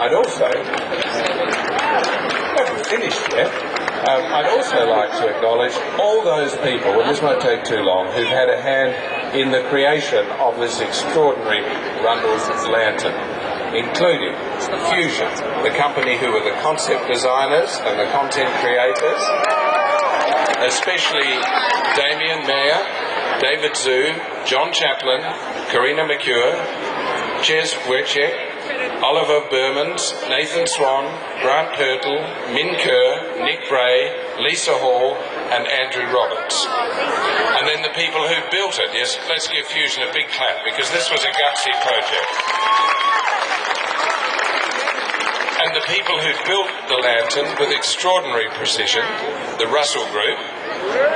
I'd also, haven't finished yet, I'd also like to acknowledge all those people, and this won't take too long, who've had a hand in the creation of this extraordinary Rundle's lantern, including Fusion, the company who were the concept designers and the content creators, especially Damien Mayer, David Zhu, John Chaplin, Karina McCure, Ches Wechek, Oliver Bermans, Nathan Swan, Grant Hurtle, Min Kerr, Nick Bray, Lisa Hall, and Andrew Roberts. And then the people who built it. Yes, let's give Fusion a big clap, because this was a gutsy project. And the people who built the lantern with extraordinary precision, the Russell Group,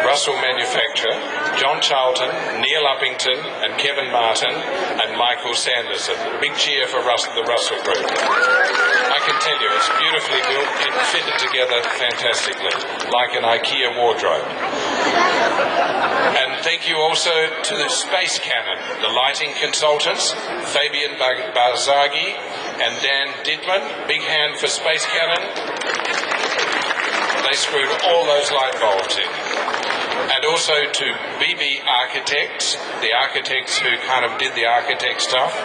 Russell Manufacture, John Charlton, Neil Uppington, and Kevin Martin, and Michael Sanderson. Big cheer for the Russell Group. I can tell you, it's beautifully built. It fitted together fantastically, like an IKEA wardrobe. And thank you also to the Space Cannon, the lighting consultants, Fabian Barzaghi and Dan Dittman. Big hand for Space Cannon. They screwed all those light bulbs in. And also to BB Architects, the architects who kind of did the architect stuff,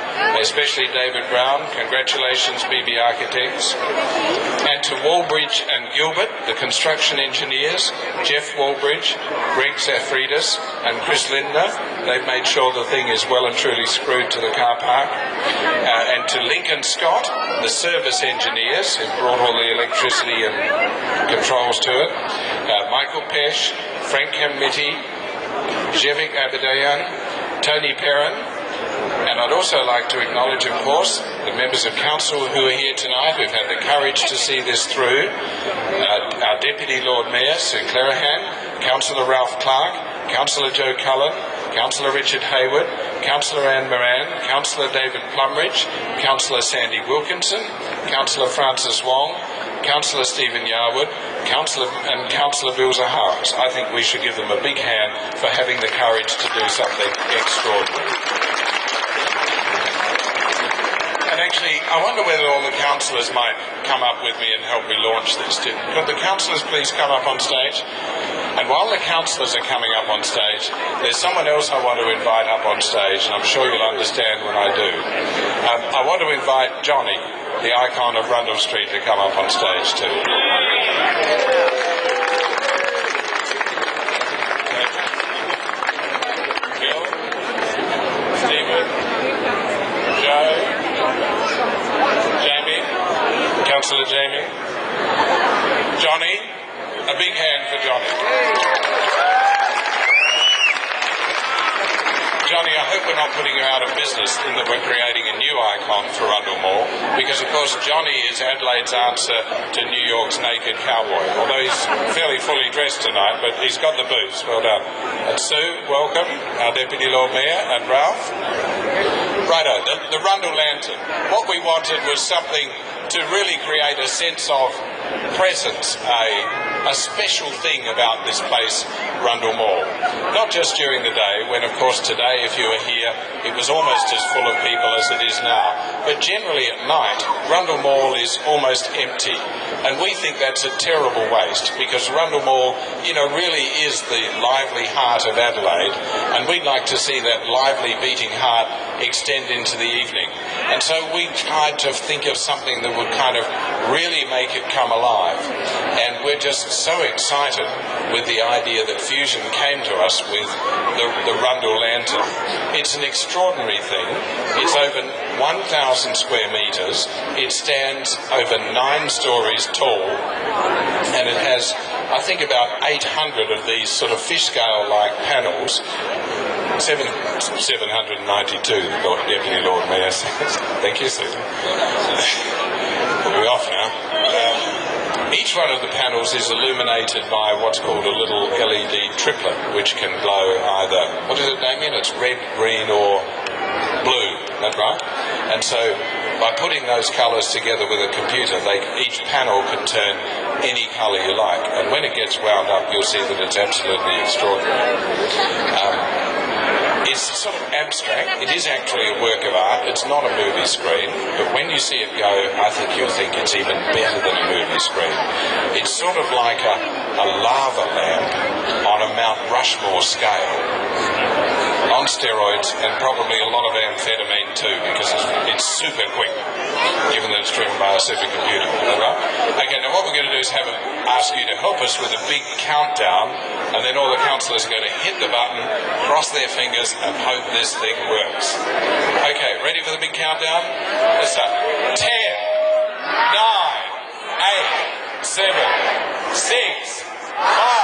especially David Brown. Congratulations, BB Architects. And to Walbridge and Gilbert, the construction engineers, Jeff Walbridge, Greg Zafridis, and Chris Lindner. They've made sure the thing is well and truly screwed to the car park. And to Lincoln Scott, the service engineers who brought all the electricity and controls to it. Michael Pesh, Frank Hammitti, Jevik Abadayan, Tony Perrin, and I'd also like to acknowledge, of course, the members of council who are here tonight who've had the courage to see this through. Our Deputy Lord Mayor, Sue Clerihan, Councillor Ralph Clark, Councillor Joe Cullen, Councillor Richard Hayward, Councillor Anne Moran, Councillor David Plumridge, Councillor Sandy Wilkinson, Councillor Francis Wong, Councillor Stephen Yarwood, Councillor Bill Zaharas. I think we should give them a big hand for having the courage to do something extraordinary. And actually, I wonder whether all the councillors might come up with me and help me launch this. Could the councillors please come up on stage? And while the councillors are coming up on stage, there's someone else I want to invite up on stage, and I'm sure you'll understand when I do. I want to invite Johnny, the icon of Rundle Street, to come up on stage too. Bill, Stephen, Joe, Jamie, Councillor Jamie, Johnny. A big hand for Johnny. Johnny, I hope we're not putting you out of business in that we're creating a new icon for Rundle Mall, because of course Johnny is Adelaide's answer to New York's naked cowboy, although he's fairly fully dressed tonight, but he's got the boots. Well done. And Sue, welcome, our Deputy Lord Mayor, and Ralph. Righto, the Rundle Lantern. What we wanted was something to really create a sense of presence, a special thing about this place, Rundle Mall. Not just during the day, when of course today, if you were here, it was almost as full of people as it is now. But generally at night, Rundle Mall is almost empty. And we think that's a terrible waste, because Rundle Mall, really is the lively heart of Adelaide. And we'd like to see that lively beating heart extend into the evening. And so we tried to think of something that would kind of really make it come alive. And we're just so excited with the idea that Fusion came to us with the Rundle Lantern. It's an extraordinary thing. It's over 1,000 square metres. It stands over 9 stories tall. And it has, I think, about 800 of these sort of fish scale-like panels. 792, Deputy Lord Mayor says. Thank you, Susan. We're off now. Each one of the panels is illuminated by what's called a little LED triplet, which can glow either, what is it, Damien? It's red, green, or blue. That's right. And so by putting those colours together with a computer, each panel can turn any colour you like. And when it gets wound up, you'll see that it's absolutely extraordinary. It's sort of abstract. It is actually a work of art. It's not a movie screen, but when you see it go, I think you'll think it's even better than a movie screen. It's sort of like a lava lamp on a Mount Rushmore scale, on steroids, and probably a lot of amphetamine too, because it's super quick, given that it's driven by a supercomputer. Right? Okay, now what we're going to do is ask you to help us with a big countdown, and then all the counsellors are going to hit the button, cross their fingers, and hope this thing works. Okay, ready for the big countdown? Let's start. 10, 9, 8, 7, 6, 5,